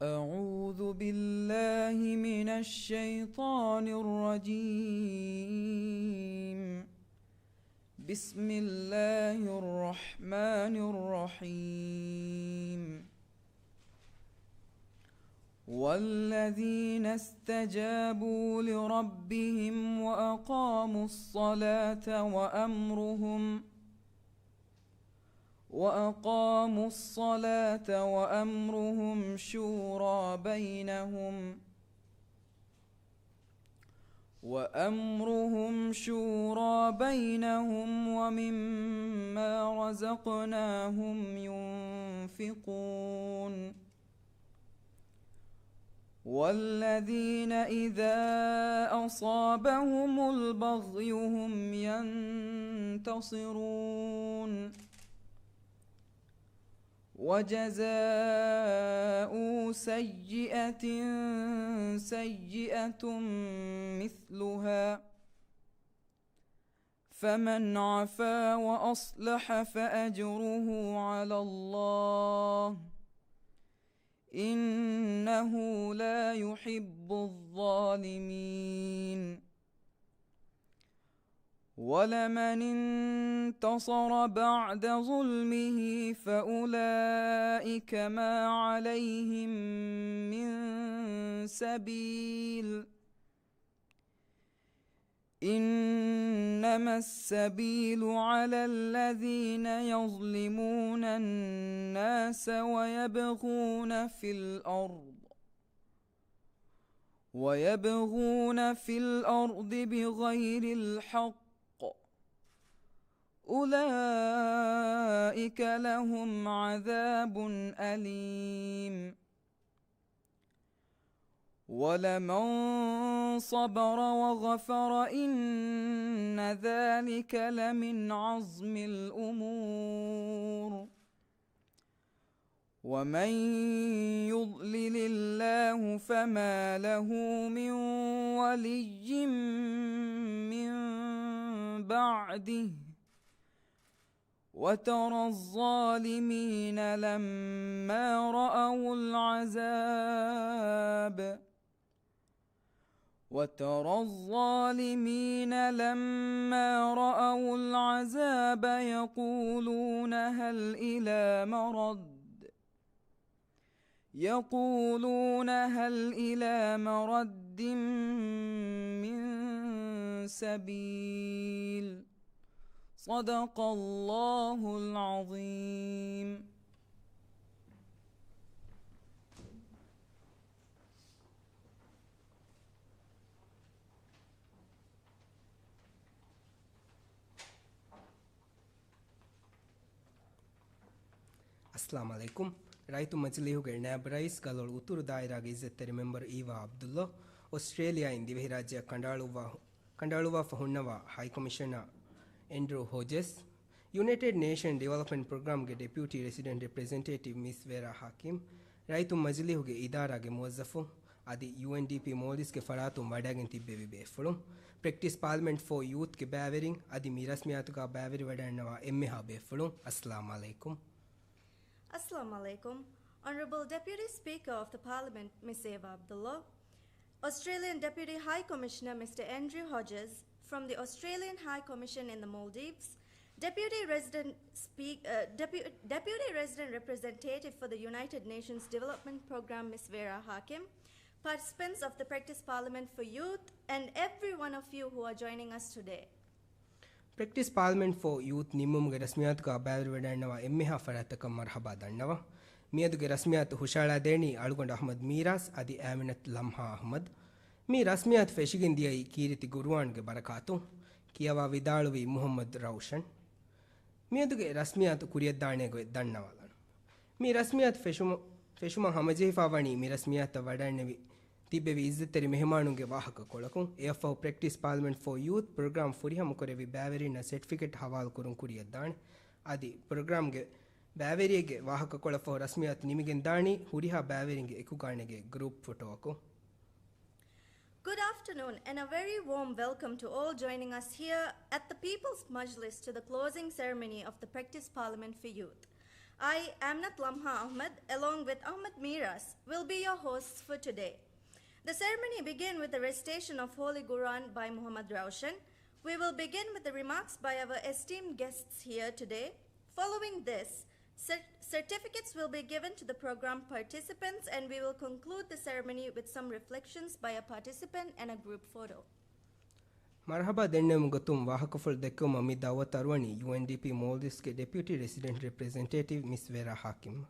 أعوذ بالله من الشيطان الرجيم. بسم الله الرحمن الرحيم. والذين استجابوا لربهم وأقاموا الصلاة وأمرهم شورى بينهم ومما رزقناهم ينفقون. والذين إذا أصابهم البغي هم ينتصرون. وجزاء سيئة مثلها، فمن عفا وأصلح فأجره على الله، إنه لا يحب الظالمين. ولمن انتصر بعد ظلمه فأولئك ما عليهم من سبيل، إنما السبيل على الذين يظلمون الناس ويبغون في الأرض بغير الحق، أولئك لهم عذاب أليم. ولمن صبر وغفر إن ذلك لمن عزم الأمور. ومن يضلل الله فما له من ولي من بعده، وترى الظالمين لما رأوا العذاب يقولون هل إلى مرد من سبيل. صدق الله العظيم. अस्सलाम वालेकुम. रईतु मजलिहुगे नैब रईस गलोड़ उतुरु दायरागे इज्जत्तेरे मेंबर ईवा अब्दुल्ला ऑस्ट्रेलिया इंदिवे राज्य कंडालुवा फहुन्नवा high commissioner Andrew Hodges United Nation Development Programme के deputy resident representative miss Vera Hakim रईतु मजलिहुगे इदारागे मुवज़्ज़फ़ु आदि यूएनडीपी मोलिस के फरातु वडागिन तिब्बेवी बेफुलु प्रैक्टिस पार्लियामेंट फॉर यूथ के बैवरिंग आदि मीरस्मियातु का बैवरी वडानवा एम्मेहा बेफुलु. अस्सलाम वालेकुम. Assalamu alaikum. Honorable Deputy Speaker of the Parliament, Ms. Eva Abdullah, Australian Deputy High Commissioner Mr. Andrew Hodges from the Australian High Commission in the Maldives, Deputy Resident Representative for the United Nations Development Programme Ms. Vera Hakim, participants of the Practice Parliament for Youth, and every one of you who are joining us today. Practice parliament for youth निम्मुगे रस्मियात का बैवर वेडानवा एम्मेहा फरातक मरहबा दन्नवा मियदुगे रस्मियात हुशाला देनी अळगोंड अहमद मीरास आदि आमिनत लम्हा अहमद मी रस्मियात फेशिगिन दियई कीरिति गुरुवान के बरकातु कियवा विदाळुवी मोहम्मद रौशन मियदुगे रस्मियात कुरियदाणे गो दन्नवालन मी रस्मियात फेशुमा हमजेफा वणी मी रस्मियात वडानेवी तिब्बेवी इज्जत्तेरी मेहमानुगे वाहक कोळकु एफओ practice parliament for youth programme फुरिहम कोरेवी बैवेरिನ सर्टिफिकेट हवाल कुरुं कुरियद्दाण आदि प्रोग्राम गे बैवेरिगे वाहक कोळफो रस्मियात निमिಗೆನ್ ದಾಣಿ ಹುರಿಹಾ बैवेरिंगे एकुगाणेगे ग्रुप फोटोको. Good afternoon and a very warm welcome to all joining us here at the People's Majlis to the closing ceremony of the Practice Parliament for Youth. I, Amnat Lamha Ahmed, along with Ahmed Miras, will be your hosts for today. The ceremony begins with the recitation of Holy Quran by Muhammad Raushan. We will begin with the remarks by our esteemed guests here today. Following this, certificates will be given to the program participants, and we will conclude the ceremony with some reflections by a participant and a group photo. Marhaba dennemu gotum wahakaful dekkuma mi dawat arwani UNDP Maldives ke Deputy Resident Representative Miss Vera Hakim.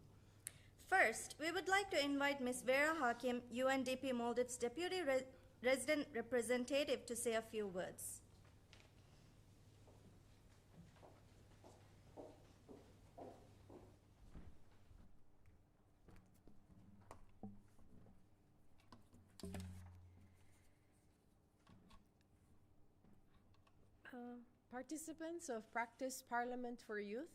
First, we would like to invite Ms. Vera Hakim, UNDP Maldives Deputy Resident Representative, to say a few words. Participants of Practice Parliament for Youth,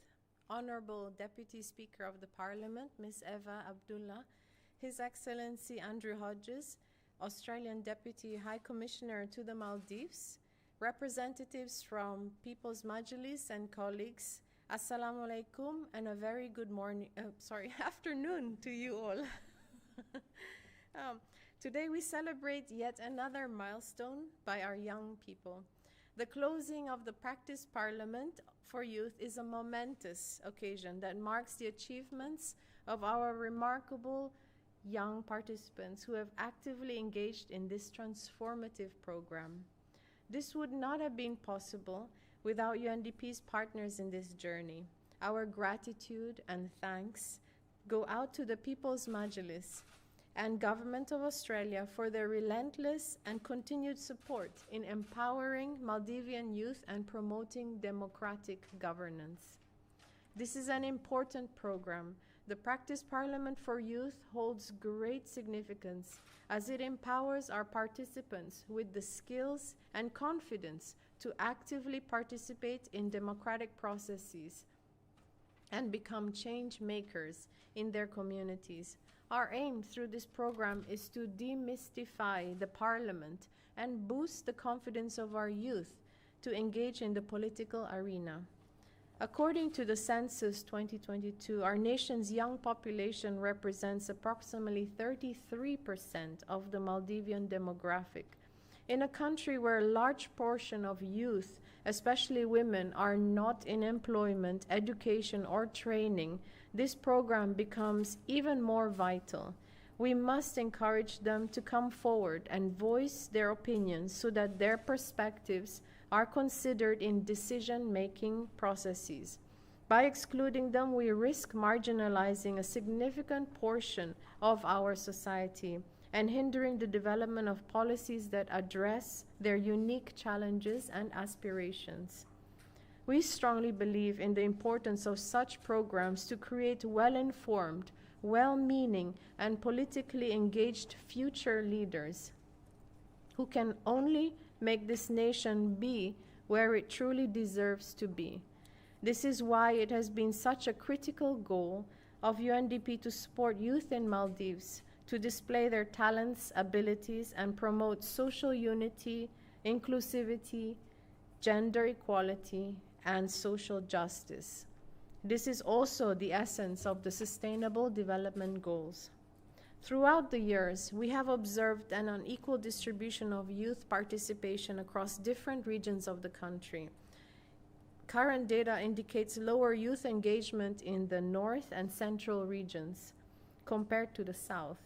Honorable Deputy Speaker of the Parliament, Ms. Eva Abdullah, His Excellency Andrew Hodges, Australian Deputy High Commissioner to the Maldives, representatives from People's Majlis and colleagues, Assalamu alaikum, and a very good afternoon to you all. Today we celebrate yet another milestone by our young people. The closing of the Practice Parliament for Youth is a momentous occasion that marks the achievements of our remarkable young participants who have actively engaged in this transformative program. This would not have been possible without UNDP's partners in this journey. Our gratitude and thanks go out to the People's Majlis and Government of Australia for their relentless and continued support in empowering Maldivian youth and promoting democratic governance. This is an important program. The Practice Parliament for Youth holds great significance as it empowers our participants with the skills and confidence to actively participate in democratic processes and become change makers in their communities. Our aim through this program is to demystify the Parliament and boost the confidence of our youth to engage in the political arena. According to the Census 2022, our nation's young population represents approximately 33% of the Maldivian demographic. In a country where a large portion of youth, especially women, are not in employment, education, or training, this program becomes even more vital. We must encourage them to come forward and voice their opinions so that their perspectives are considered in decision-making processes. By excluding them, we risk marginalizing a significant portion of our society and hindering the development of policies that address their unique challenges and aspirations. We strongly believe in the importance of such programs to create well-informed, well-meaning, and politically engaged future leaders who can only make this nation be where it truly deserves to be. This is why it has been such a critical goal of UNDP to support youth in Maldives to display their talents, abilities, and promote social unity, inclusivity, gender equality, and social justice. This is also the essence of the Sustainable Development Goals. Throughout the years, we have observed an unequal distribution of youth participation across different regions of the country. Current data indicates lower youth engagement in the north and central regions compared to the south.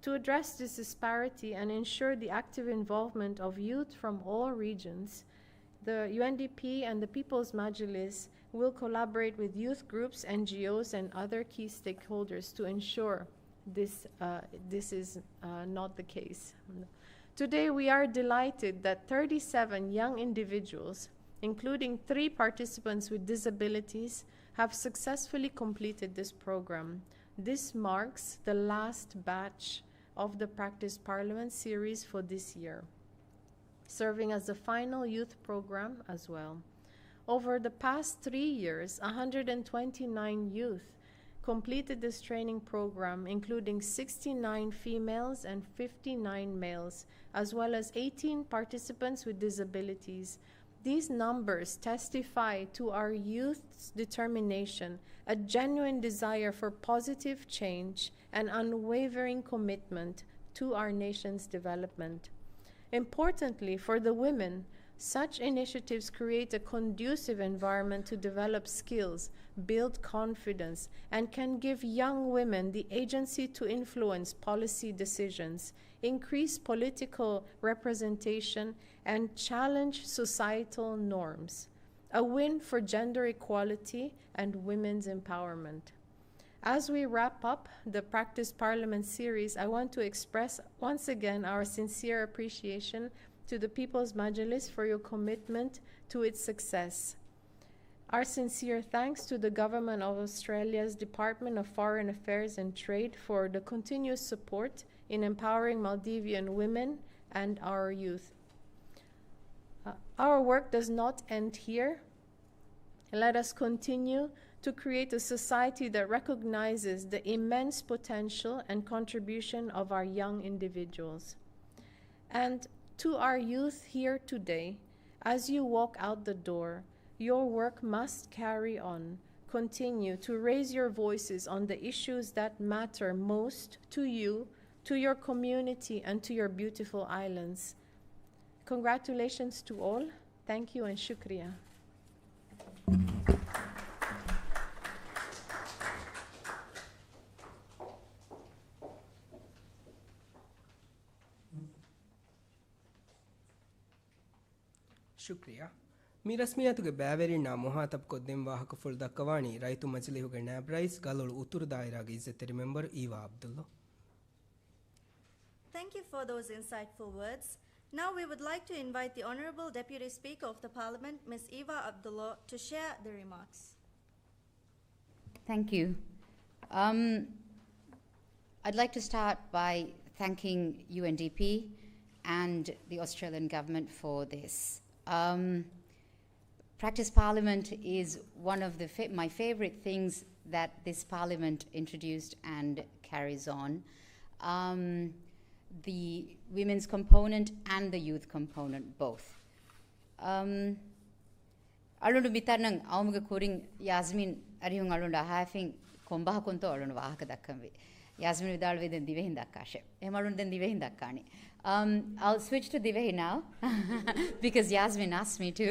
To address this disparity and ensure the active involvement of youth from all regions, the UNDP and the People's Majlis will collaborate with youth groups, NGOs, and other key stakeholders to ensure this is not the case. Today, we are delighted that 37 young individuals, including 3 participants with disabilities, have successfully completed this program. This marks the last batch of the Practice Parliament series for this year, serving as the final youth program as well. Over the past 3 years, 129 youth completed this training program, including 69 females and 59 males, as well as 18 participants with disabilities. These numbers testify to our youth's determination, a genuine desire for positive change, and unwavering commitment to our nation's development. Importantly, for the women, such initiatives create a conducive environment to develop skills, build confidence, and can give young women the agency to influence policy decisions, increase political representation, and challenge societal norms. A win for gender equality and women's empowerment. As we wrap up the Practice Parliament series, I want to express once again our sincere appreciation to the People's Majlis for your commitment to its success. Our sincere thanks to the Government of Australia's Department of Foreign Affairs and Trade for the continuous support in empowering Maldivian women and our youth. Our work does not end here. Let us continue to create a society that recognizes the immense potential and contribution of our young individuals. And to our youth here today, as you walk out the door, your work must carry on. Continue to raise your voices on the issues that matter most to you, to your community, and to your beautiful islands. Congratulations to all. Thank you and shukriya. ಶುಕ್ರಿಯಾ ಮೀ ರಸ್ಮಿಯಾತುಗೆ ಬ್ಯಾವೆರಿನ ಮೊಹಾತಬ್ ಕೊದ್ದೆಂ ವಾಹಕ ಫುಲ್ ದಕ್ಕವಾಣಿ ರೈತು ಮಜಲಿಹುಗೆ ನ್ಯಾಬ್ ರೈಸ್ ಗಲೋಳು ಉತ್ತುರು ದಾಯಿರಾಗ ಇಜ್ಜೆತ್ತರಿ member Eva Abdulla. Thank you for those insightful words. Now we would like to invite the Honourable Deputy Speaker of the Parliament, Ms. Eva Abdullah, to share the remarks. Thank you. I'd like to start by thanking UNDP and the Australian government for this. Practice Parliament is one of my favourite things that this Parliament introduced and carries on. The women's component and the youth component both. Alundu mitarnang awmuga kuring Yasmin arihun alunda having kombaha konto alundu wahaka dakkamwe. Yasmin vidalwe den divehin dakkashe. Ehma alundu den divehin dakkani. I'll switch to Divehi now because Yasmin asked me to.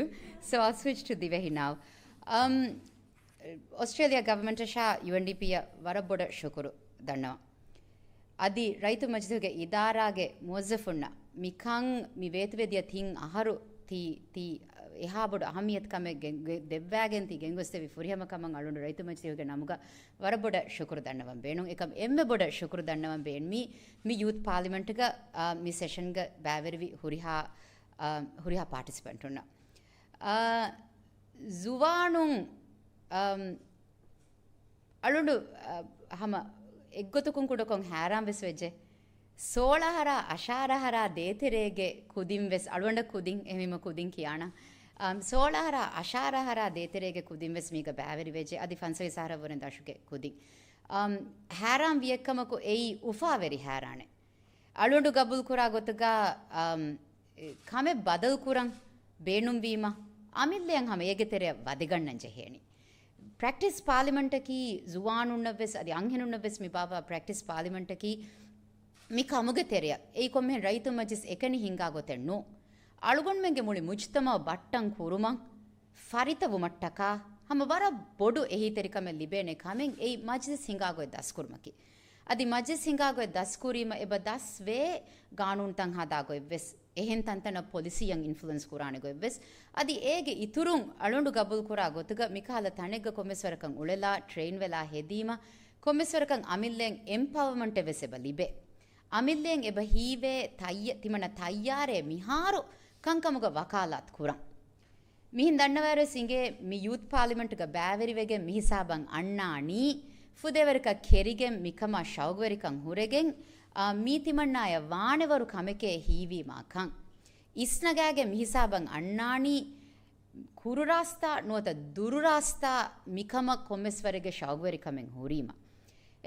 So I'll switch to Divehi now. Australia government sha UNDP ya waraboda shukuru danna. Adi raitu majlihuge idarage muwazzafuna mikang mi vetuvediya thing aharu ti ehabodu ahamiyat kame devvagen ti gengostevi furihama kamang alundu raitu majlihuge namuga waraboda shukuru dannavam beenun ekam emme boda shukuru dannavam been mi youth parliament ga mi session ga baverivi huriha participant unna zuwanun alundu hama ಎಗ್ಗೊತುಕುಂ ಕುಡಕೊಂ ಹ್ಯಾರಾಂ ವೆಸ್ ವೆಜ್ಜೆ ಸೋಳಹರ ಅಶಾರಹರ ದೇತೆರೆಗೆ ಕುದಿಂ ವೆಸ್ ಅಳುವಂಡ ಕುದಿಂ ಎಮಿಮ ಕುದಿಂ ಕಿಯಾಣ ಸೋಳಹರ ಅಶಾರಹರ ದೇತೆರೆಗೆ ಕುದಿಂ ವೆಸ್ ಮೀಗ ಬ್ಯಾವೆರಿ ವೆಜ್ಜೆ ಅದಿ ಫನ್ಸವಿ ಸಾರವರೆಂ ದಶುಗೆ ಕುದಿಂ ಹ್ಯಾರಾಂ ವಿಯಕ್ಕಮಕು ಎಯಿ ಉಫಾವೆರಿ ಹ್ಯಾರಾಣೆ ಅಳುಂಡು ಗಬುಲ್ ಕುರಾ ಗೊತ್ತಗ ಕಮೆ ಬದಲ್ ಕುರಂ ಬೇಣುಂ ವೀಮ ಅಮಿಲ್ಲೆಯಂ ಹಮ ಏಗೆ ತೆರೆ ವದಿಗಣ್ಣಂಜೆ ಹೇಣಿ Practice Parliament ki zuwan unnaves adi anghen unnaves mi baba Practice Parliament ki mi kamuge teriya ei kommen raitu majlis ekani hinga gotennu alugon menge muli mujtama battan kurumang faritavu mattaka hama bara bodu ehi terikame libene kamen ei majlis hinga go daskurmaki adi majlis hinga go daskurima eba dasve ganun tan hada go ves ehen tantana policy yang influence kurane go ves adi ege iturun alundu gabul kura gotuga mikala tanegga komeswarakan ulela train vela hedima komeswarakan amillen empowerment eveseba libe amillen eba hive tayya timana tayyare miharu kankamuga wakalat kuran mihin dannaware singe mi youth parliament ga baveri wege mihisaban annani fudeverika kerigen mikama shawgwerikan huregen ಮೀತಿಮಣ್ಣಾಯ ವಾಣೆವರು ಕಮೆಕೆ ಹೀವಿ ಮಾಕಂ ಇಸ್ನಗಾಗೆ ಮಿಹಿಸಾಬಂ ಅಣ್ಣಾಣಿ ಕುರುರಾಸ್ತಾ ನೋತ ದುರುರಾಸ್ತಾ ಮಿಕಮ ಕೊಮ್ಮೆಸ್ವರೆಗೆ ಶಾಗ್ವರಿ ಕಮೆಂ ಹುರೀಮ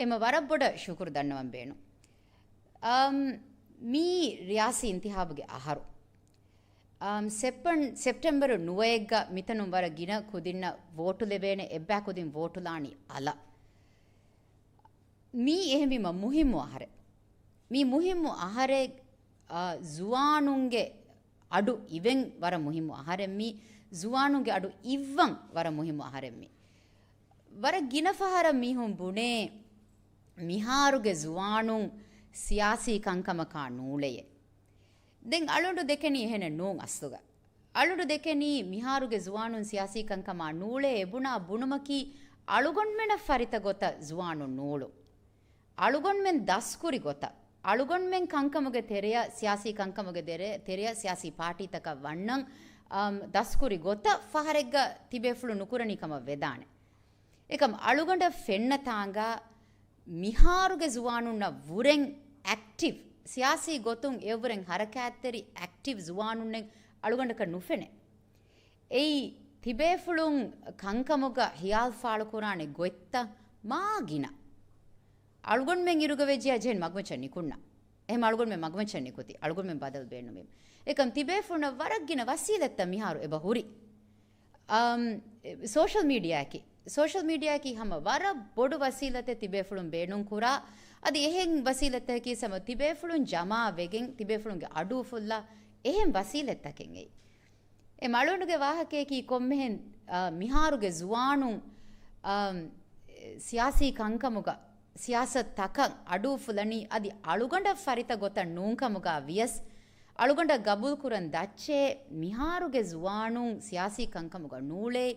ಎಮ ವರಬ್ಬೊಡ ಶುಕುರು ದಣ್ಣವಂ ಬೇಣು ಮೀ ರಿಯಾಸಿ ಇಂತಿಹಾಬ್ಗೆ ಅಹರು ಸೆಪ್ಟೆಂಬರ್ 9 ಮಿತನುಂ ವರ ಗಿನ ಕುದಿನ್ನ ವೋಟು ಲೆವೇನೆ ಎಬ್ಬಾ ಕುದಿನ್ ವೋಟುಲಾಣಿ ಅಲ ಮೀ ಎಹೆಮಿಮ ಮುಹಿಮ್ಮು ಅಹರೆ ಮೀ ಮುಹಿಮ್ಮು ಅಹರೆ ಜುವಾನುಂಗೆ ಅಡು ಇವೆಂ ವರ ಮುಹಿಮ್ಮು ಅಹರೆಮ್ಮಿ ಜುವಾನುಂಗೆ ಅಡು ಇವ್ವಂ ವರ ಮುಹಿಮ್ಮು ಅಹರೆಮ್ಮಿ ವರ ಗಿನಫಹರ ಮೀಹುಂ ಬುಣೆ ಮಿಹಾರುಗೆ ಜುವಾನುಂ ಸಿಯಾಸಿ ಕಂಕಮಕಾ ನೂಳೆಯೆ ದೆನ್ ಅಳುಂಡು ದೆಕೆನಿ ಎಹೆನೆ ನೂಂ ಅಸ್ತುಗ ಅಳುಂಡು ದೆಕೆನಿ ಮಿಹಾರುಗೆ ಜುವಾನುನ್ ಸಿಯಾಸಿ ಕಂಕಮಾ ನೂಳೆ ಎಬುಣಾ ಬುಣುಮಕಿ ಅಳುಗೊಂಡ್ಮೆನ ಫರಿತ ಗೊತ್ತ ಜುವಾನು ನೂಳು ಅಳುಗೊಂಡ್ಮೆನ್ ದಸ್ಕುರಿ ಗೊತ್ತ ಅಳುಗೊಂಡ್ಮೆನ್ ಕಂಕಮುಗೆ ತೆರೆಯ ಸಿಯಾಸಿ ಕಂಕಮುಗೆ ತೆರೆಯ ಸಿಯಾಸಿ ಪಾರ್ಟಿ ತಕ ವಣ್ಣಂ ದಸ್ಕುರಿ ಗೊತ್ತ ಫಹರೆಗ್ಗ ತಿಬೇಫುಳು ನುಕುರಣಿಕಮ ವೆದಾಣೆ ಏಕಂ ಅಳುಗೊಂಡ ಫೆಣ್ಣತಾಂಗ ಮಿಹಾರುಗೆ ಜುವಾನುನ್ನ ವುರೆಂ ಆಕ್ಟಿವ್ ಸಿಯಾಸಿ ಗೊತ್ತುಂ ಎವ್ವರೆಂ ಹರಕಾತ್ತರಿ ಆಕ್ಟಿವ್ ಜುವಾನುನ್ನೆಂ ಅಳುಗೊಂಡಕ ನುಫೆನೆ ಏಯ್ ತಿಬೇಫುಳುಂ ಕಂಕಮುಗ ಹಿಯಾಲ್ ಫಾಳು ಕುರಾಣೆ ಗೊತ್ತ ಮಾಗಿನ ಅಳುಗೊಂಡ್ಮೆಂ ಇರುಗವೆಜ್ಜಿ ಅಜೇನ್ ಮಗ್ಮಚನ್ನಿ ಕುಣ್ಣ ಎಹೆಮ ಅಳುಗೊಂಡ್ಮೆಂ ಮಗ್ಮಚನ್ನಿ ಕುತಿ ಅಳುಗೊಂಡ್ಮೆಂ ಬದಲ್ ಬೇಣು ಮೇಮ್ ಏಕಂ ತಿಬೇಫುಳ್ನ ವರಗ್ಗಿನ ವಸೀಲತ್ತ ಮಿಹಾರು ಎಬ ಹುರಿ ಸೋಷಲ್ ಮೀಡಿಯಾಕಿ ಹಮ ವರ ಬೊಡು ವಸೀಲತೆ ತಿಬೇಫುಳುಂ ಬೇಣುಂ ಕುರಾ ಅದು ಎಹೆಂ ವಸೀಲತ್ತಕಿ ಸಮ ತಿಬೇಫುಳುಂ ಜಮಾ ವೆಗೆಂ ತಿಬೇಫುಳುಂಗೆ ಅಡು ಫುಲ್ಲ ಎಹೆಂ ವಸೀಲತ್ತಕೆಂ ಎ ಮಳುಂಡುಗೆ ವಾಹಕೇಕಿ ಕೊಮ್ಮೆಹೆಂ ಮಿಹಾರುಗೆ ಜುವಾನುಂ ಸಿಯಾಸಿ ಕಂಕಮುಗ ಸಿಯಾಸತ್ ತಕಂ ಅಡು ಫುಲನಿ ಅದಿ ಅಳುಗೊಂಡ ಫರಿತ ಗೊತ್ತ ನೂಂಕಮುಗ ವಿಯಸ್ ಅಳುಗೊಂಡ ಗಬೂಲ್ ಕುರನ್ ದಚ್ಚೆ ಮಿಹಾರುಗೆ ಜುವಾನುಂ ಸಿಯಾಸಿ ಕಂಕಮುಗ ನೂಳೆ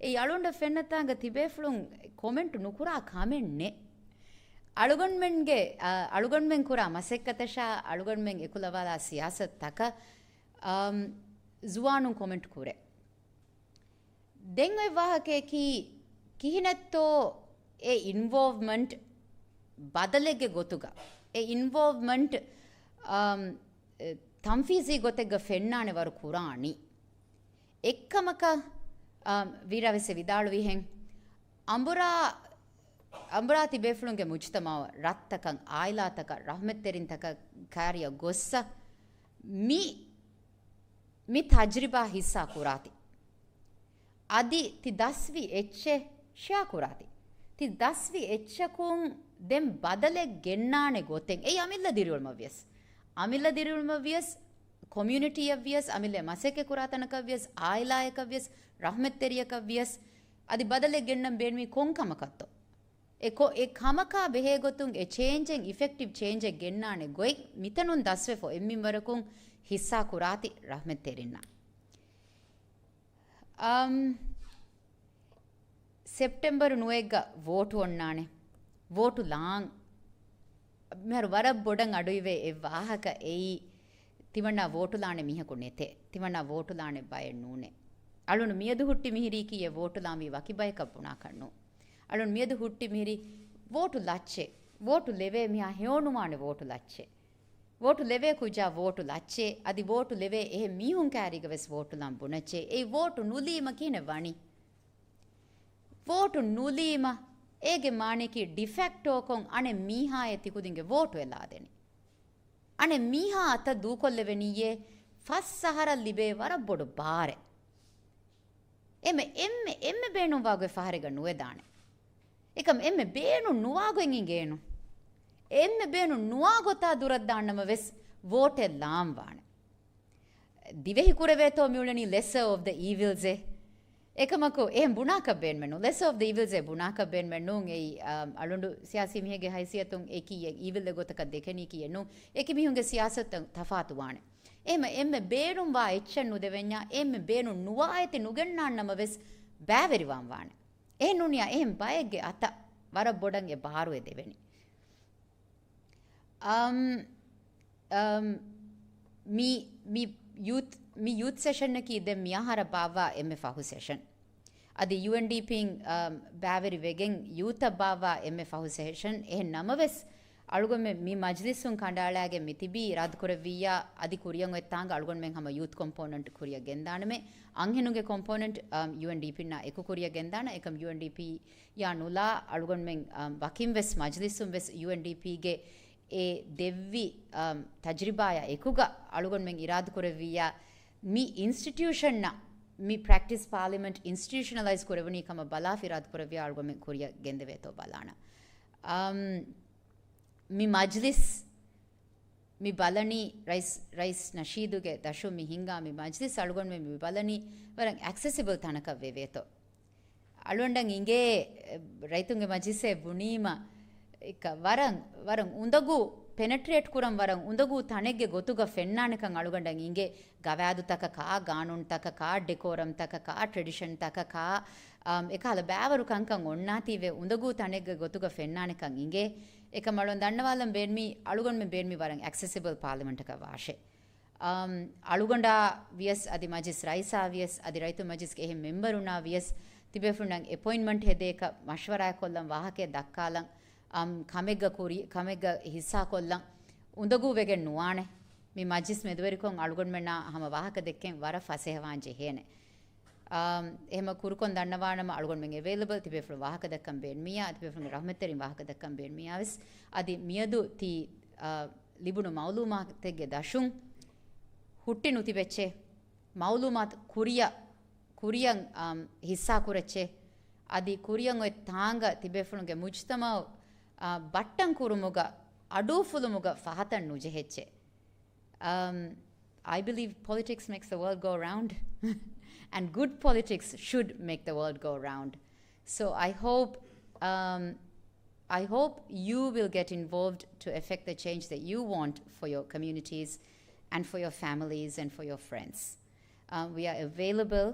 ಈ ಅಳುಂಡ ಫೆನ್ನತಾಂಗ ತಿಬೇಫುಳುಂ ಕೊಮೆಂಟ್ ನುಕುರಾ ಕಾಮೆಂಟ್ನೆ ಅಳುಗೊಂಡ್ಮೆಂ ಕುರ ಮಸೆಕ್ಕತಶ ಅಳುಗೊಂಡ್ಮೆಂ ಎಕುಲವಾಲ ಸಿಯಾಸತ್ ತಕ ಜುವಾನು ಕೊಮೆಂಟ್ ಕೂರೆ ದೆಂಗ್ ವಾಹಕೇಕಿ ಕಿಹಿನತ್ತೋ ಎ ಇನ್ವಾಲ್ವ್ಮೆಂಟ್ ಬದಲೆಗೆ ಗೊತ್ತುಗ ಎ ಇನ್ವಾಲ್ವ್ಮೆಂಟ್ ತಂಫೀಸಿ ಗೊತ್ತೆಗ ಫೆಣ್ಣಾಣೆ ವರು ಕುರಾಣಿ ಎಕ್ಕಮಕ ವೀರವೆಸೆ ವಿದಾಳುವಿ ಹೆಂ ಅಂಬುರಾ ತಿಬೇಫುಳುಂಗೆ ಮುಜ್ತಮಾವ ರತ್ತಕಂ ಆಯ್ಲಾತಕ ರಹಮೆತ್ತೆರಿಂತಕ ಕಾರ್ಯ ಗೊಸ್ಸ ಮಿ ತಜ್ರಿಬಾ ಹಿಸ್ಸಾ ಕುರಾತಿ ಅದಿ ತಿ ದಸ್ವಿ ಎಚ್ಚೆ ಶಾ ಕುರಾತಿ ತಿ ದಸ್ವಿ ಎಚ್ಚಕುಂ ದೆಂ ಬದಲೆ ಗೆಣ್ಣಾಣೆ ಗೊತ್ತೆಂ ಏಯ್ ಅಮಿಲ್ಲ ದಿರುಳ್ಮವ್ಯಸ್ ಕಮ್ಯುನಿಟಿಯವ್ಯಸ್ ಅಮಿಲ್ಲೆ ಮಸೆಕೆ ಕುರಾತನಕವ್ಯಸ್ ಆಯ್ಲಾಯಕವ್ಯಸ್ ರಹಮೆತ್ತೆರಿಯಕವ್ಯಸ್ ಅದಿ ಬದಲೆ ಗೆಣ್ಣಂ ಬೇಣ್ಮಿ ಕೊಂಕಮಕತ್ತೋ ಎ ಕಮಕ ಬೆಹೆ ಗೊತ್ತುಂ ಎ ಚೇಂಜೆಂ ಇಫೆಕ್ಟಿವ್ ಚೇಂಜೆ ಗೆಣ್ಣಾಣೆ ಗೊಯ್ ಮಿತನುನ್ ದಸ್ವೆಫೋ ಎಮ್ಮಿಂ ವರಕುಂ ಹಿಸ್ಸಾ ಕುರಾತಿ ರಹಮೆತ್ತೆರಿನ್ನ ಸೆಪ್ಟೆಂಬರ್ 9 ವೋಟು ಒಣ್ಣಾಣೆ ವೋಟು ಲಾಂಗ್ මෙහර වර බොඩන් අඩුයිවේ ඒ වාහක එයි තිවන්නා වෝටුලානේ මිහකු නෙතේ තිවන්නා වෝටුලානේ බය නූනේ අලුණු මියදු හුට්ටි මිහිරි කීයේ වෝටුලාමි වකිබය කපුණා කන්නු අලුණු මියදු හුට්ටි මිහිරි වෝටු ලච්චේ වෝටු ලෙවේ මියා හේවුනුමානේ වෝටු ලච්චේ වෝටු ලෙවේ කුජා වෝටු ලච්චේ අදි වෝටු ලෙවේ එහෙ මීහුන් කෑරිග වෙස් වෝටුලාම් බුණචේ ඒ වෝටු නුලීම කිනේ වණි වෝටු නුලීම ಏಗೆ ಮಾಣಿಕಿ ಡಿಫೆಕ್ಟೋ ಕೊಂ ಅಣೆ ಮೀಹಾ ಎತಿಕುದಿಂಗೆ ವೋಟು ಎಲ್ಲಾದೆನಿ ಅಣೆ ಮೀಹಾ ಅತ ದೂಕೊಲ್ಲೆವೆನಿಯೇ ಫಸ್ ಸಹರ ಲಿಬೆ ವರ ಬೊಡು ಬಾರೆ ಎಮ್ಮೆ ಬೇಣು ವಾಗುವೆ ಫಹರೆಗ ನುವೆದಾಣೆ ಏಕಂ ಎಮ್ಮೆ ಬೇಣು ನುವಾಗೊಂಗಿಂಗೇನು ಎಮ್ಮೆ ಬೇಣು ನುವಾಗೊತ್ತಾ ದುರದ್ದಾಣ್ಣಮ ವೆಸ್ ವೋಟೆ ಲಾಂವಾಣೆ ದಿವೆಹಿ ಕುರೆವೇತೋ ಮ್ಯೂಳನಿ ಲೆಸ್ಸರ್ ಆಫ್ ದ ಈವಿಲ್ಸೆ එකමකෝ එහෙම බුණාක බෙන්මෙන්නු less of the evils e බුණාක බෙන්මෙන්නු ei alundu siyasi mihege haisiyatun eki evil gotaka dekeni kiyenu eki mihunge siyasat tafatu wane emme beenum wa echenu devenya emme beenu nuwaayete nugennannama ves bæveriwan wane ehnunia ehem bayege ata wara bodange baharu e deveni mi youth session ki de miyahara bawa emme fahu session adi UNDP baveri vegen youth bawa emme fahu session eh namaves alugon mi majlisun kandalage mitibi rad koreviya adi kuriyan ettanga alugon men hama youth component kuriya gendana me anghenuge component UNDP na eku kuriya gendana ekam UNDP ya nula alugon men wakim ves majlisun ves UNDP ge e devvi tajribaya ekuga alugon men irad koreviya mi institution na mi practice parliament institutionalize koravani kama bala firat koravya algome kuriya gendeveto balana mi majlis mi balani rais nashiduge dashu mi hinga mi majlis algon me mi balani warang accessible tanaka veveto alondan inge raitunge majlise bunima ek warang undagu penetrate kuram warang undagu tanegge gotuga fennanikan alugandan inge gavadu taka ka ganun taka ka decorum taka ka tradition taka ka ekala bævaru kankan onnative undagu tanegge gotuga fennanikan inge ekamalon dannawalam benmi alugon me benmi warang accessible parliament ka washe aluganda vies adi majlis raisa vies adi raitu majlis ke ehe member una vies tibefundan appointment hedeka mashwara kollam wahake dakkalan kamegga hissa kollan undagu vegen nuane mi majlis medwerikon alugon menna hama wahaka dekken wara fasehawan jehene ehma kurukon dannawanama alugon men available tibefun wahaka dekkam ben miya tibefun rahmetterin wahaka dekkam ben miya vis adi miyadu ti libunu maulumat tegge dashun huttinu tibecche maulumat kuriyan hissa kureche adi kuriyan oy tanga tibefunuge mujtama battan kurumuga adufulumuga fahatan nujehecche I believe politics makes the world go round and good politics should make the world go round. So I hope you will get involved to effect the change that you want for your communities and for your families and for your friends. We are available,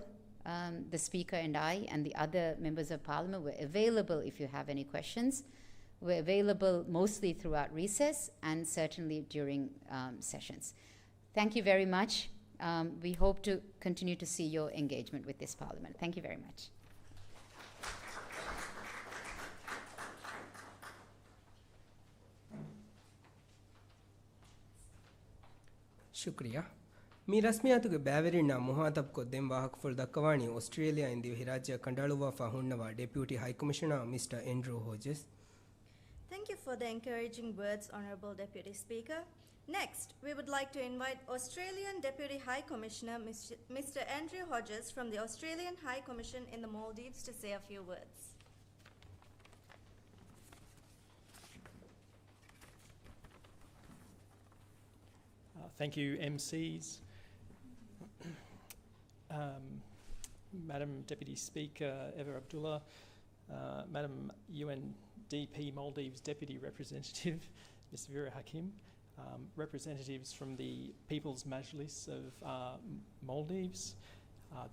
the Speaker and I and the other members of Parliament, we're available if you have any questions. We're available mostly throughout recess and certainly during sessions. Thank you very much. We hope to continue to see your engagement with this Parliament. Thank you very much. ಶುಕ್ರಿಯಾ ಮೀ ರಸ್ಮಿಯಾತುಗೆ ಬ್ಯಾವೆರಿನ ಮುಹಾತಬ್ ಕೊದ್ದೆಂ ವಾಹಕ ಫುಲ್ ದಕ್ಕವಾಣಿ Australia ಇಂದಿ ಹಿರಾಜ್ಯ ಕಂಡಾಳುವ ಫಹುಣ್ಣವ deputy high commissioner mister Andrew Hodges. Thank you for the encouraging words, Honourable Deputy Speaker. Next, we would like to invite Australian Deputy High Commissioner Mr. Andrew Hodges from the Australian High Commission in the Maldives to say a few words. Thank you, MCs. Madam Deputy Speaker Eva Abdullah, Madam UNDP Maldives Deputy Representative Ms. Vera Hakim, representatives from the People's Majlis of Maldives,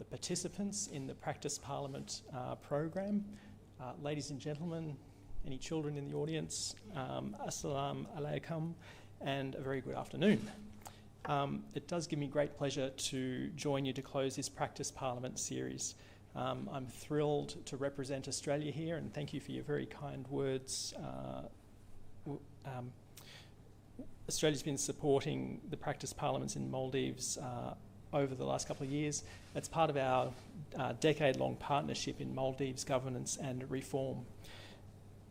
the participants in the Practice Parliament program, ladies and gentlemen, any children in the audience, Assalamu alaikum and a very good afternoon. It does give me great pleasure to join you to close this Practice Parliament series. I'm thrilled to represent Australia here and thank you for your very kind words. Australia's been supporting the Practice Parliaments in Maldives over the last couple of years. That's part of our decade-long partnership in Maldives governance and reform.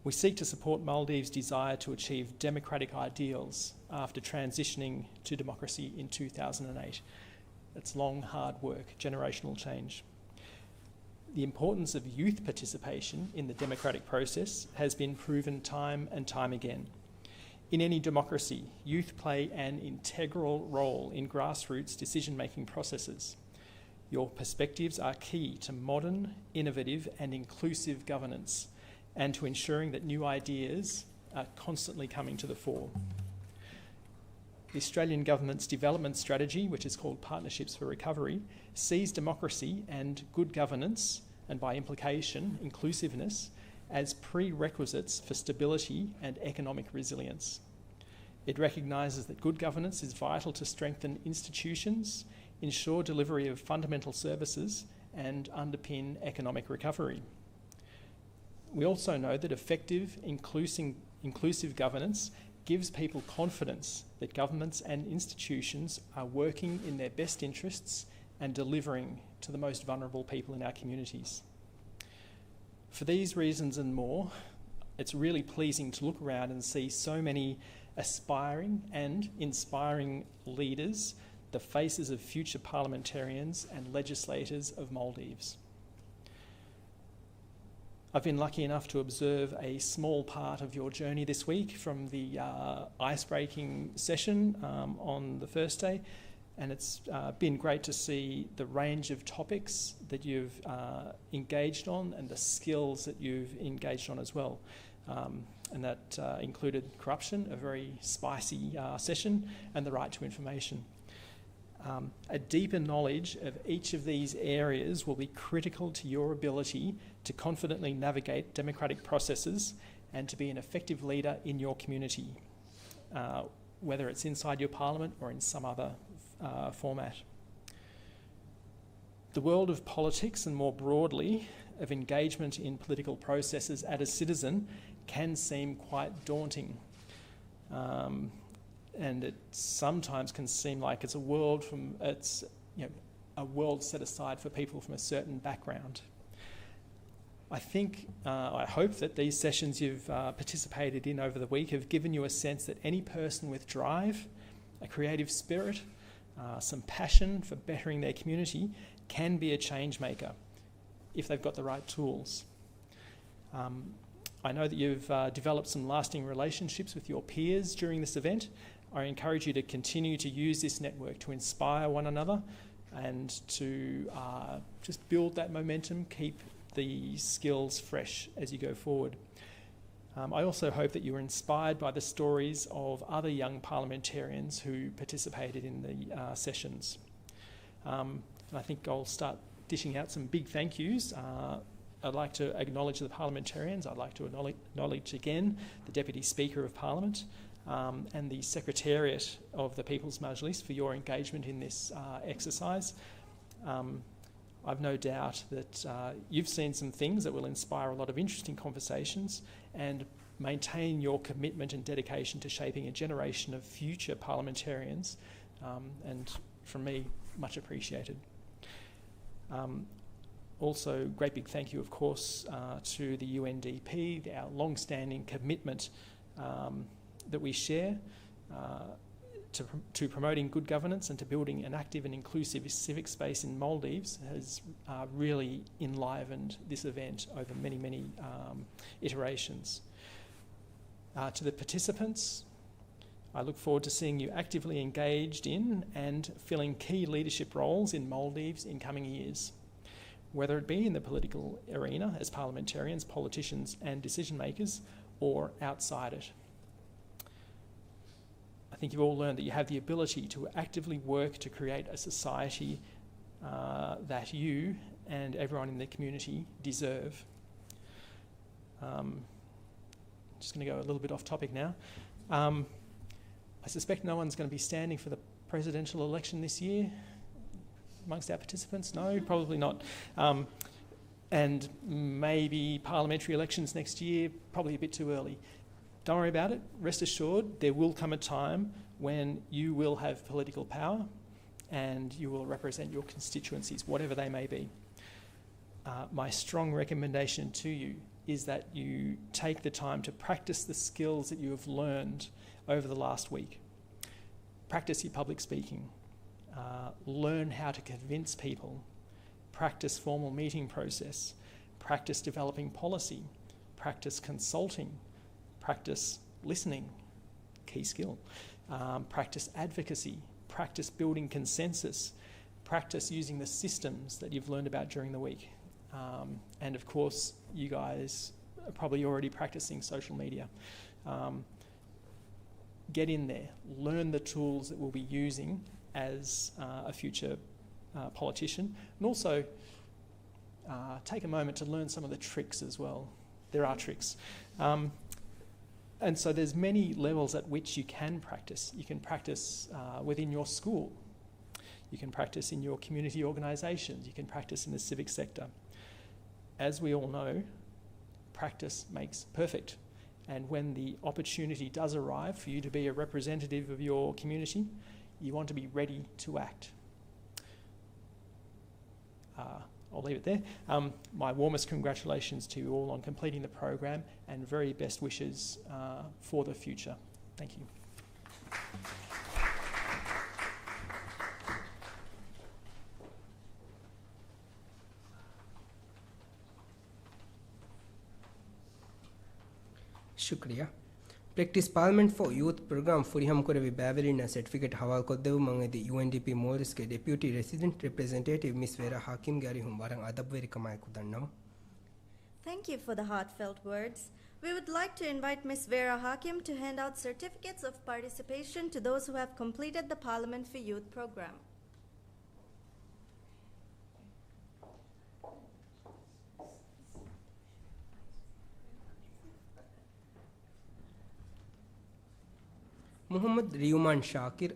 We seek to support Maldives' desire to achieve democratic ideals after transitioning to democracy in 2008. That's long, hard work, generational change. The importance of youth participation in the democratic process has been proven time and time again. In any democracy, youth play an integral role in grassroots decision-making processes. Your perspectives are key to modern, innovative and inclusive governance and to ensuring that new ideas are constantly coming to the fore. The Australian Government's development strategy, which is called Partnerships for Recovery, sees democracy and good governance, and by implication, inclusiveness, as prerequisites for stability and economic resilience. It recognises that good governance is vital to strengthen institutions, ensure delivery of fundamental services, and underpin economic recovery. We also know that effective, inclusive governance gives people confidence that governments and institutions are working in their best interests and delivering to the most vulnerable people in our communities. For these reasons and more, it's really pleasing to look around and see so many aspiring and inspiring leaders the faces of future parliamentarians and legislators of Maldives. I've been lucky enough to observe a small part of your journey this week from the ice-breaking session on the first day, and it's been great to see the range of topics that you've engaged on and the skills that you've engaged on as well. And that included corruption, a very spicy session, and the right to information. A deeper knowledge of each of these areas will be critical to your ability to confidently navigate democratic processes and to be an effective leader in your community, whether it's inside your parliament or in some other format. The world of politics and more broadly of engagement in political processes as a citizen can seem quite daunting. And it sometimes can seem like it's a world a world set aside for people from a certain background. I hope that these sessions you've participated in over the week have given you a sense that any person with drive, a creative spirit, some passion for bettering their community can be a change maker if they've got the right tools. I know that you've developed some lasting relationships with your peers during this event. I encourage you to continue to use this network to inspire one another and to just build that momentum, keep the skills fresh as you go forward. I also hope that you were inspired by the stories of other young parliamentarians who participated in the sessions. And I think I'll start dishing out some big thank yous. I'd like to acknowledge the parliamentarians. I'd like to acknowledge again the Deputy Speaker of Parliament and the Secretariat of the People's Majlis for your engagement in this exercise. I've no doubt that you've seen some things that will inspire a lot of interesting conversations and maintain your commitment and dedication to shaping a generation of future parliamentarians, and from me, much appreciated. Also, great big thank you, of course, to the UNDP, our long-standing commitment that we share to promoting good governance and to building an active and inclusive civic space in Maldives has really enlivened this event over many, many iterations. To the participants, I look forward to seeing you actively engaged in and filling key leadership roles in Maldives in coming years, whether it be in the political arena as parliamentarians, politicians and decision makers, or outside it. I think you've all learned that you have the ability to actively work to create a society that you and everyone in the community deserve. Just going to go a little bit off topic now. I suspect no one's going to be standing for the presidential election this year amongst our participants. No, probably not. And maybe parliamentary elections next year, probably a bit too early. Don't worry about it. Rest assured, there will come a time when you will have political power and you will represent your constituencies, whatever they may be. My strong recommendation to you is that you take the time to practice the skills that you have learned over the last week. Practice your public speaking. Learn how to convince people. Practice formal meeting process. Practice developing policy. Practice consulting. Practice listening, key skill. Practice advocacy. Practice building consensus. Practice using the systems that you've learned about during the week. And of course, you guys are probably already practicing social media. Get in there, learn the tools that we'll be using as a future politician, and also take a moment to learn some of the tricks as well. There are tricks. And so there's many levels at which you can practice. You can practice within your school. You can practice in your community organisations. You can practice in the civic sector. As we all know, practice makes perfect. And when the opportunity does arrive for you to be a representative of your community, you want to be ready to act. I'll leave it there. My warmest congratulations to you all on completing the program and very best wishes for the future. Thank you. शुक्रिया practice parliament for youth program furiham korevi baverina certificate hawal koddevu mangedi UNDP Maldives ke deputy resident representative Miss Vera Hakim gari hum warang adab veri kamay kudannawa. Thank you for the heartfelt words. We would like to invite Ms. Vera Hakim to hand out certificates of participation to those who have completed the Parliament for Youth program. Muhammad Riyuman Shakir,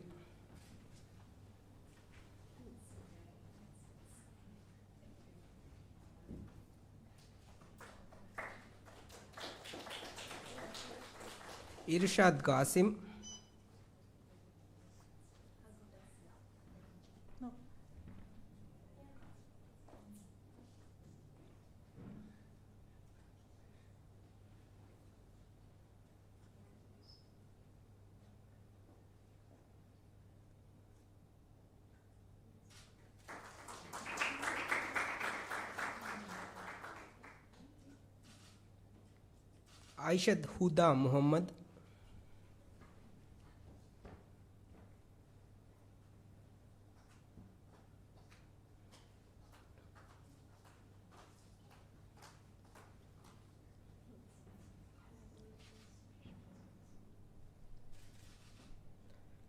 Irshad Qasim, Aishad Huda Muhammad,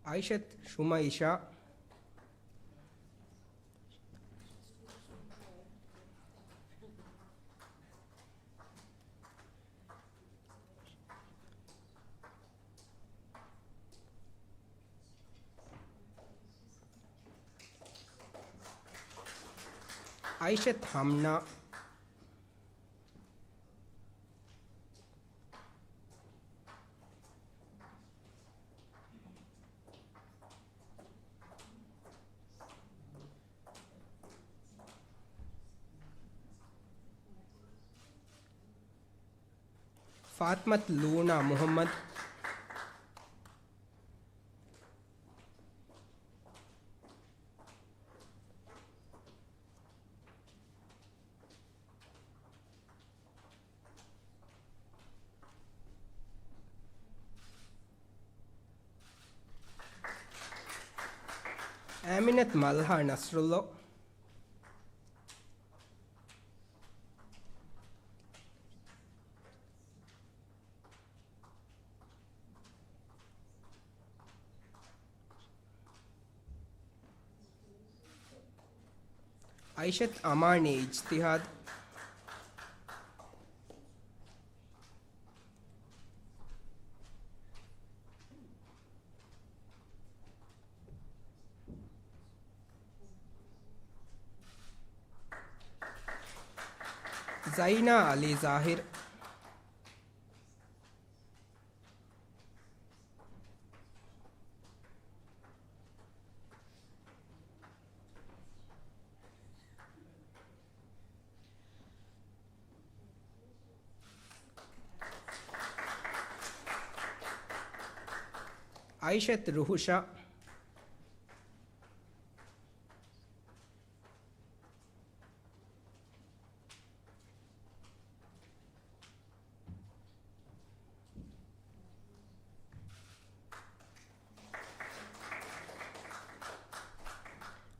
Aishat Shumaisha, Aishat Hamna, Fatmat Luna Muhammad, Aminat Malha Nasrullah, Aishat Amani Ijtihad, Zaina Ali Zahir, Aishat Ruhusha,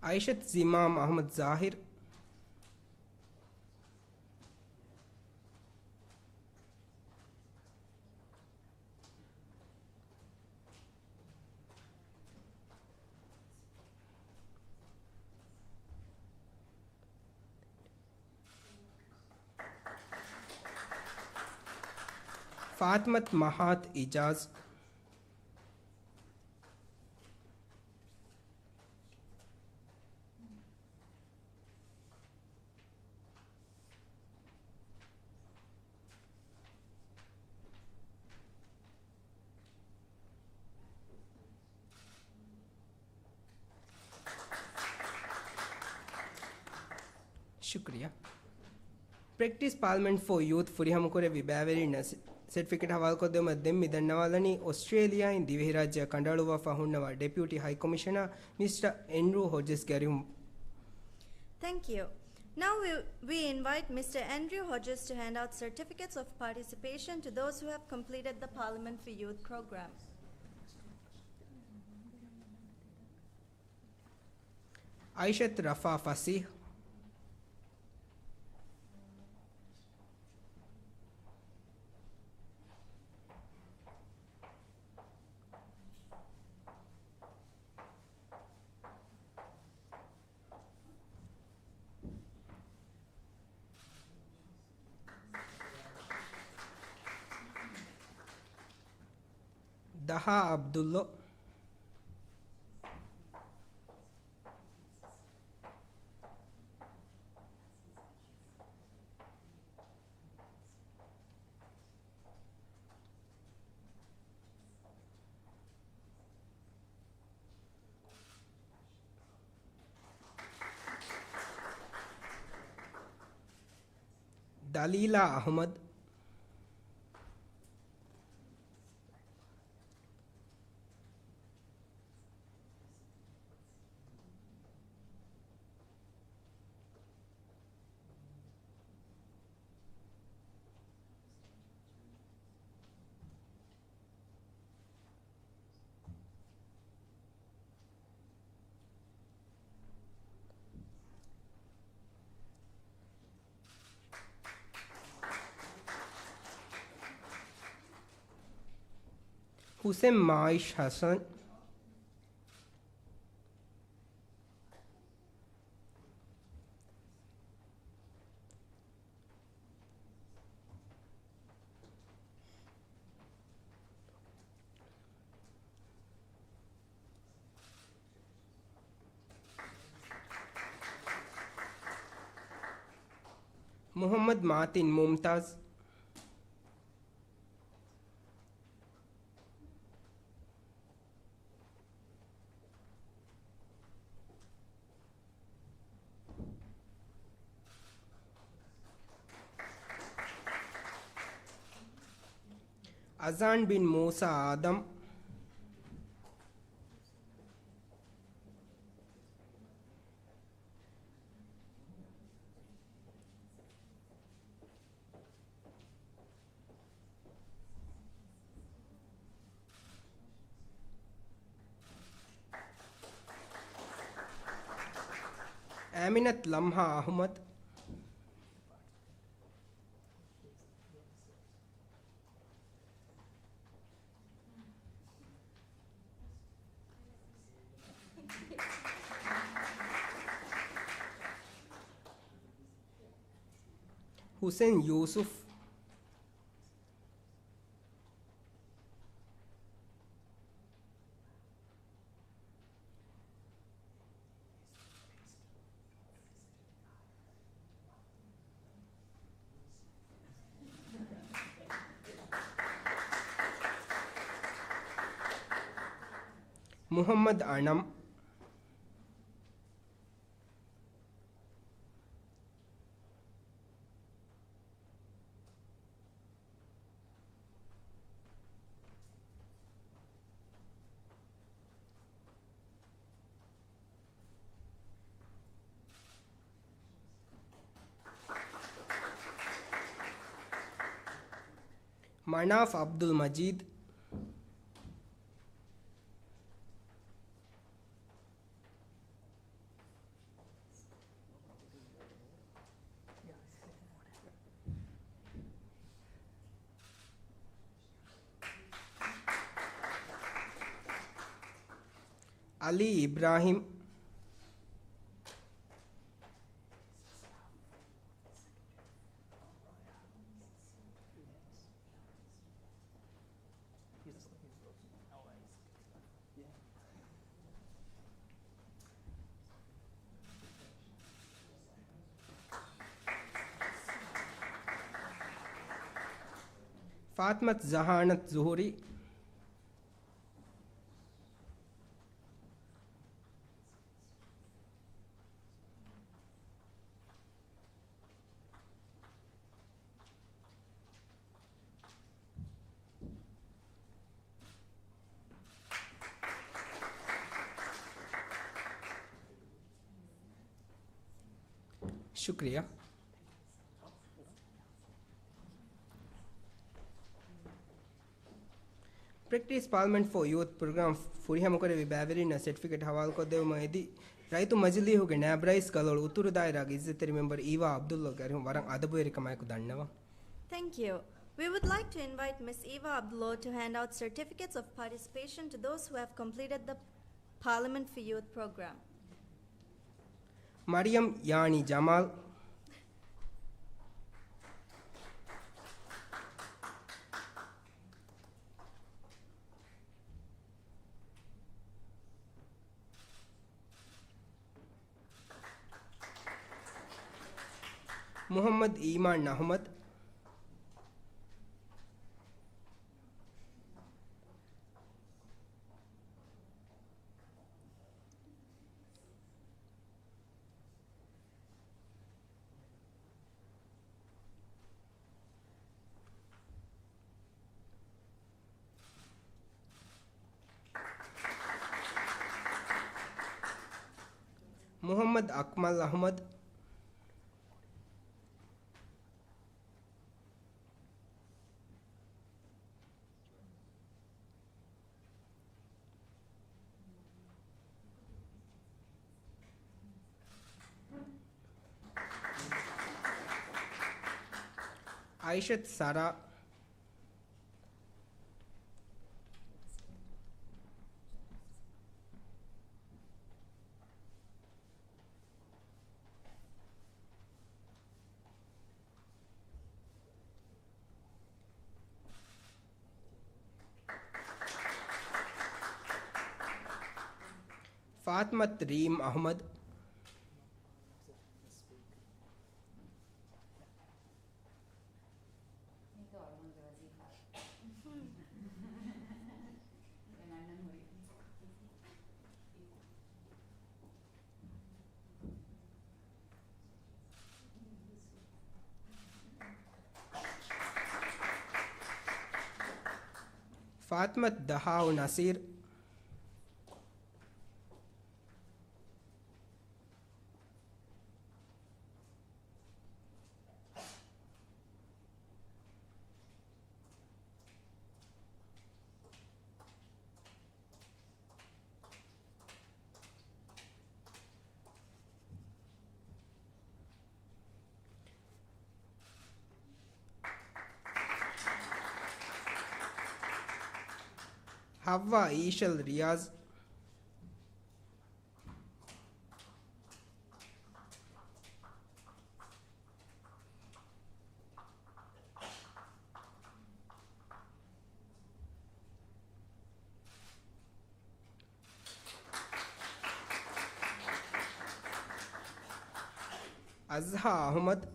Aishat Zimam Ahmad Zahir, Fatmat Mahat Ijaz, शुक्रिया practice parliament for youth furiham kore vibaverina certificate hawal kodema demmi dannawalani Australia in Divehi Rajya Kandaluwa fahunnawa Deputy High Commissioner Mr. Andrew Hodges Garum. Thank you. Now we invite Mr. Andrew Hodges to hand out certificates of participation to those who have completed the Parliament for Youth program. Aishat Rafa Fasih, Daha Abdullah, Dalila Ahmad, Hussein Maish Hassan, Muhammad Martin Mumtaz, Azan bin Musa Adam, Aminat Lamha Ahmad, Hussein Yusuf, Muhammad Anam, Manaf Abdul Majid, Ali Ibrahim, Fatmat Zahanat Zuhuri, शुक्रिया. Practice Parliament for Youth program ಫುರಿಹಮ ಕೊರೆವಿ ಬ್ಯಾವೆರಿನ certificate ಹವಾಲ್ ಕೊದ್ದೆವು ಮೈದಿ ರೈತು ಮಜ್ಲಿಹುಗೆ ನ್ಯಾಬ್ರೈಸ್ ಕಲೋಳು ಉತ್ತುರು ದಾಯರಾಗ ಇಜ್ಜತೆರಿ ಮೆಂಬರ್ ಈವಾ ಅಬ್ದುಲ್ಲಾ ಗಾರಿ ವರಂ ಅದಬು ಎರಿಕಮಾಯಕು ದಣ್ಣವ. Thank you. We would like to invite Ms. Eva Abdullah to hand out certificates of participation to those who have completed the Parliament for Youth program. Mariam Yani Jamal, Muhammad Iman Ahmad, Muhammad Akmal Ahmad, Aishat Sara, Fatmat Reem Ahmad, Fatmat Dahau Nasir, Havva Ishal Riaz, Azha Ahmad,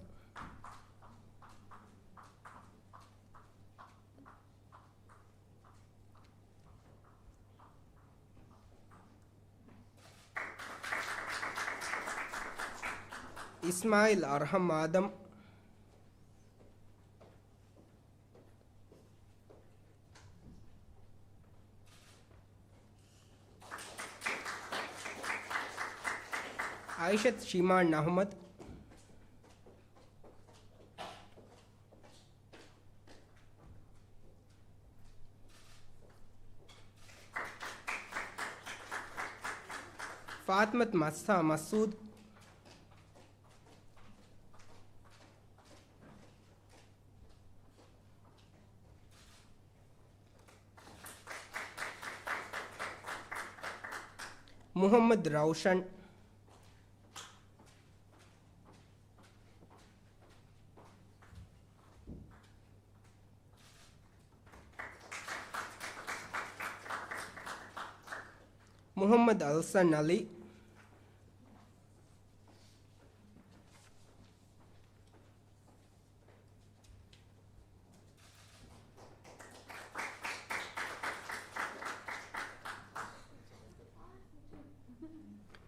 Ismail Arham Adam, Aishat Shiman Ahmad, Fatmat Massa Masood, Muhammad Raushan, Muhammad Alsan Ali,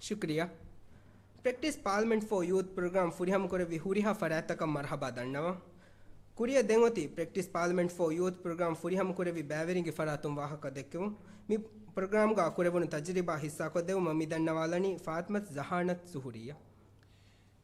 शुक्रिया. Practice parliament for youth programme फुरिहम करे विहुरिहा फराता का मरहबा दन्नवा कुरिया देंगोती practice parliament for youth programme फुरिहम करे वि बैवरिंग फरातुम वाहक देक्केವು मी प्रोग्राम गा कुरेवनु तजरिबा हिस्सा को देव mummy दन्नवालनी Fathimath जहानत सुहुरिया.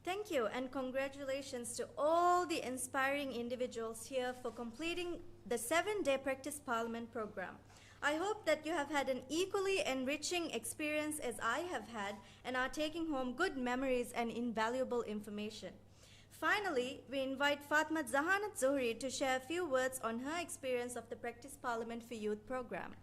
Thank you and congratulations to all the inspiring individuals here for completing the 7-day Practice Parliament program. I hope that you have had an equally enriching experience as I have had and are taking home good memories and invaluable information. Finally, we invite Fatmat Zahanat Zohri to share a few words on her experience of the Practice Parliament for Youth program.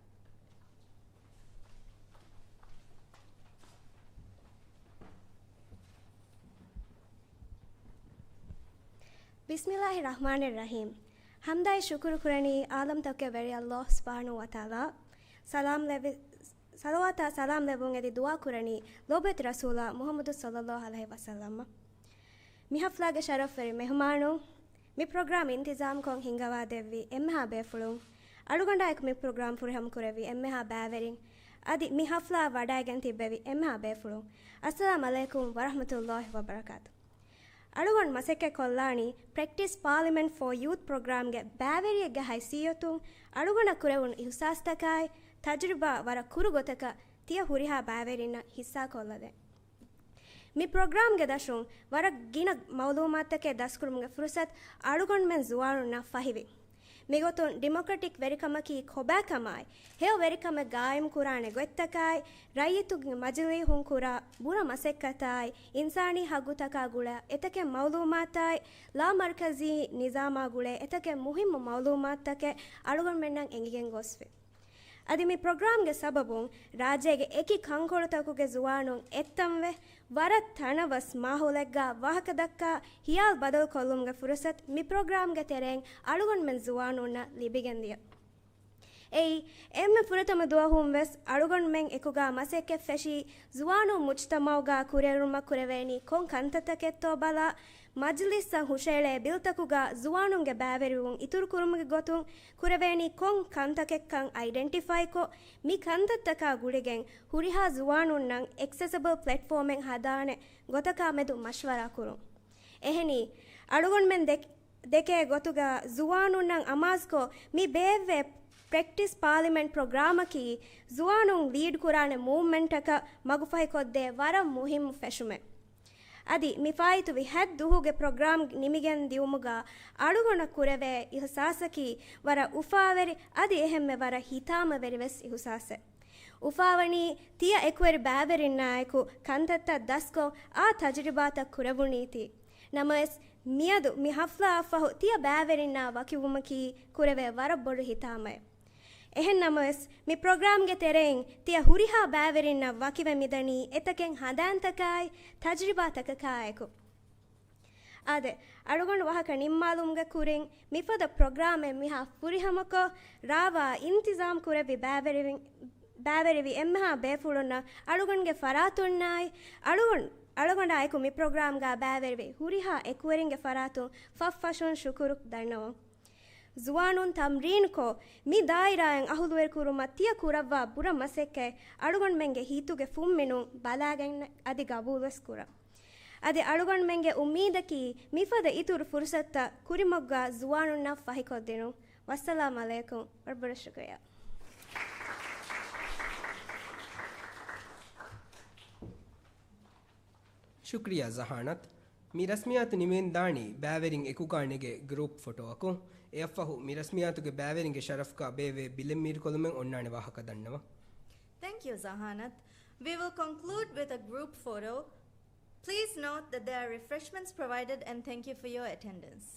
Bismillahirrahmanirrahim. Hamdai shukuru kurani alam takke veri Allah subhanahu wa ta'ala. Salawata salam levun edi dua kurani lobet rasula Muhammadu sallallahu alaihi wasallam. Mi haflage sharaf veri mehmanu mi program intizam kon hingawa devvi emha befulun. Alugonda ek mi program furham kurevi emha baverin. Adi mi hafla wadagen tibbevi emha befulun. Assalamu alaikum wa rahmatullahi wa barakatuh. Alugon maseke kollani Practice Parliament for Youth program ge baveriye haysiyotun alugona kurevun ihsastakai tajriba wara kurugotaka tiya huriha baverina hissa kollade mi program ge dashun wara gina mawlumatake daskurumge fursat alugon men zuwaru na fahivi migotun democratic verikamaki kobakamai heo verikame gaim kurane gottakai rayituge majli hun kura bura masekkatai insani hagutaka gula etake mawlumatai la markazi nizama gule etake muhimmu mawlumatake alugon mennan engigen gosve adi mi program ge sababun rajyege eki kankolutakuge zuwanun ettamve warat tanawas maholegga wahaka dakka hiyal badal kollumge furasat mi program ge tereng alugon men zuwanunna libigendiya ei emme furatama duahum ves alugon men ekuga maseke feshi zuwanu mujtamauga kureruma kureveni kon kantataketto bala majlisan hushele biltakuga zuwanunge bæverivun itur kurumuge gotun kureveni kon kantakekkan identify ko mi kantattaka guligen huriha zuwanun nan accessible platformen hadane gotaka medu mashwara kurun eheni alugon men deke gotuga zuwanun nan amasko mi beve Practice Parliament programaki zuwanun lead kurane movement aka magufai kodde wara muhim feshume adi mifaitu vi had duhuge program nimigen diumuga alugona kureve ihsasaki wara ufaveri adi ehemme wara hitama verives ihsase ufavani tia ekweri bæverinnaeku kantatta dasko a tajribata kurevuniti namas miyadu mi hafla afahu tia bæverinna wakivumaki kureve wara bodu hitama ehen namas mi program ge tereng tia huriha bæverinna wakive midani etaken hadantakai tajriba takakaeku ade alugon wahaka nimmalumge kuring mifada program e miha furihamako rawa intizam kurevi bæverivi emha befuluna alugonge faratunnai alugonda aiku mi program ga bæverivi huriha ekwaringe faratun faffashun shukuruk darnawo zuwanun tamrin ko mi dairaen ahulwer kuruma tia kuravwa bura masekke alugon menge hituge fumminu balagen adi gabulwes kura adi alugon menge ummidaki mifada itur fursatta kurimogga zuwanun na fahikoddinu wassalamu alaikum rabbana shukriya ಶುಕ್ರಿಯಾ ಜಹಾನತ್ ಮಿ ರಸ್ಮಿಯಾತು ನಿಮೇನ್ ದಾಣಿ ಬ್ಯಾವೆರಿಂಗ್ ಎಕುಗಾಣಿಗೆ group photo ಅಕು ಎಫ್ಫಹು ಮಿ ರಸ್ಮಿಯಾತುಗೆ ಬ್ಯಾವೆರಿಂಗೆ ಶರಫ್ಕಾ ಬೇವೆ ಬಿಲೆಮ್ಮೀರ್ ಕೊಲುಮೆನ್ ಒಣ್ಣಾಣೆ ವಾಹಕ ದಣ್ಣವ Thank you, Zahanat. We will conclude with a group photo. Please note that there are refreshments provided and thank you for your attendance.